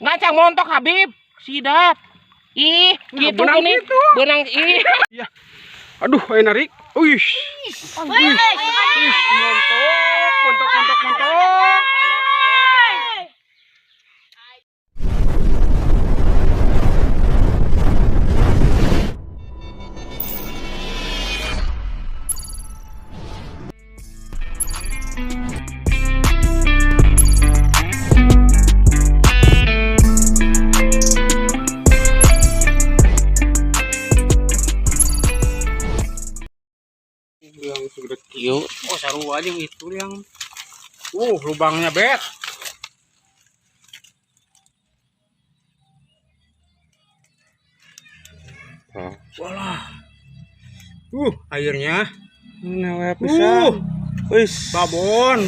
Ngacang montok Habib. Sidat. Ih, gitu nih. Benang ih. Iya. Aduh, ayo narik. Wih. Montok. Yang sudah cute. Oh, saru aja itu yang. Lubangnya bet. Walah. Airnya. Nah, pisang. Wis. Babon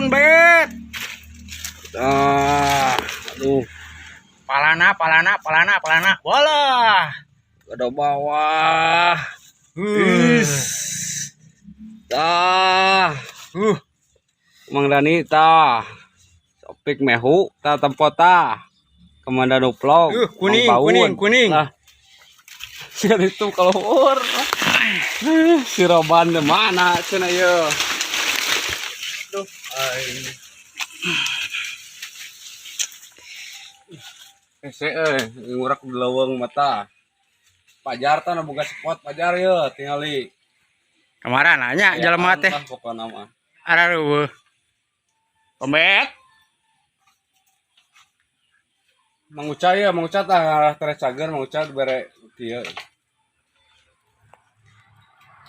bet. Aduh. Palana. Walah. Ada bawah. Mang Dani ta. Topik mehu ta tempota. Komandan Uplog. Kuning. Lah. Siapa itu keluar? Si Roban di mana cenah ye? Duh, ngurak di lawang mata. Pajar teh boga spot pajar ye tingali. Kemarin nanya jelema teh. Pokona mah. Ararueuh. Pembet. Mangucat tah teres cager mangucat bere kieu.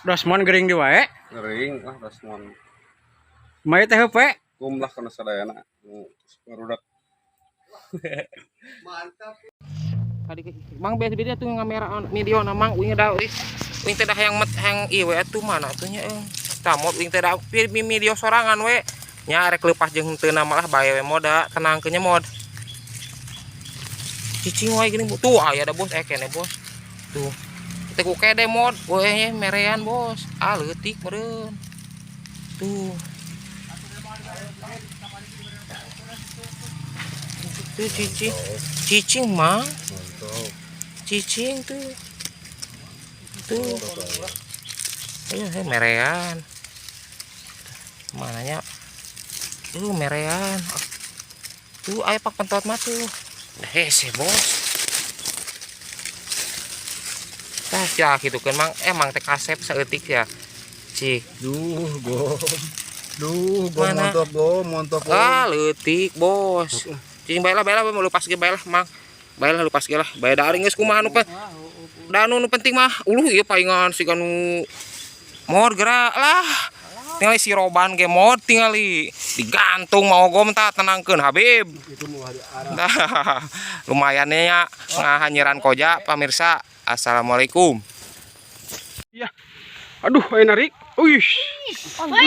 Dosmon gering di wae. Gering Rasmon. Mai teh heupe. Kum lah kana sadayana. Barudak. Mantap. Tadi Mang beda tuh kamera video na Mang uing da uing teh hayang ieu we atuh mana atuh nya tamot uing teh da video sorangan we nya rek leupas jeung teu na malah bae we moda tenangkeun nya mod. Cicing wae gini tuh aya da bos kene bos. Tuh. Teh ku kede mod we merean bos. Leutik meureun. Tuh. Tuh cicing Mang. Cicing tuh merean mananya merean tuh ayo pak pentot mah tuh sih bos tah ya gitu kan Mang emang teh kasep saeutik ya cik montok leutik bos cicing bae lah mau lepas ge bae lah Mang baiklah lepas ge lah bae daring geus kumaha nu nu penting mah ieu paingan si kanu mod gerak lah tinggal si Roban ge mod tingali digantung mau gom tah tenangkeun Habib lumayan nya ngahanyiran koja pamirsa. Assalamualaikum. Iya. Aduh, ayo narik. Wih. Montok.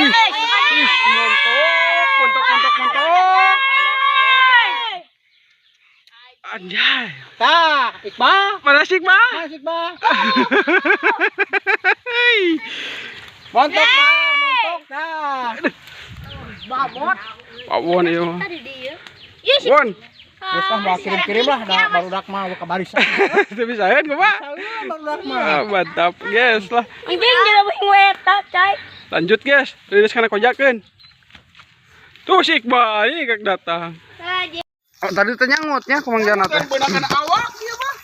Anjay. Tah, Iqbal. Mana sih, Iqbal? Montok tah. Babon ieu. Tadi dia. Won. Geus mah kirim-kirim lah da barudak mah ka barisan. Teu bisaeun kumaha? Barudak mah. Mantap, guys lah. Ibing jadi wing weta, cai. Lanjut, guys. Rilis kana kojakeun. Tuh si Iqbal ini kak datang. Oh, tadi teh nyangutnya ku Mang Jana teh. Beunangan awak ieu mah.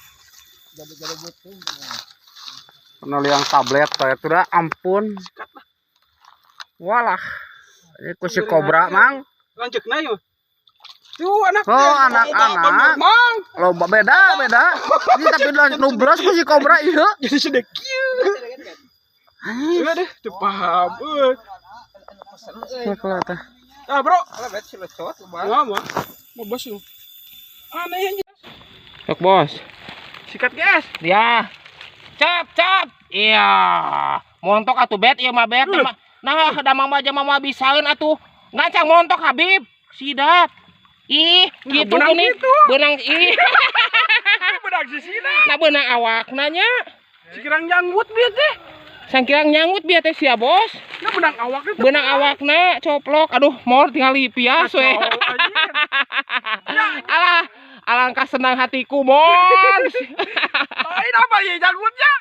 Pernah liang tablet teh tuh dah ampun. Walah. Ini ku si kobra Mang. Lanjutna ieu. Tuh anak. Oh, anak-anak. Mang. Loba beda. Ini tapi nubros ku si kobra ieu. Jadi sedek kieu. Ulah deh, teu paham euy. Apa teh? Bro. Ala bet si lecot mah. Mau bos lu. Aneh aja. Sok bos. Sikat guys. Ya. Cap. Iya. Montok atuh bet ieu mah bet. Nah, da mama bisaeun atuh. Ngacang montok Habib. Sidat. Ih, gitu nih. Benang ih. Benang sisina. Nah benang awakna nya. Sikirang nyanggut bieu teh. Sangkirang nyangut biar teh sia bos. Nah benang awakna. Benang awakna coplok. Aduh, mau tinggal pias we. Alah, alangkah senang hatiku, Mons. Lain apa ya jangkutnya?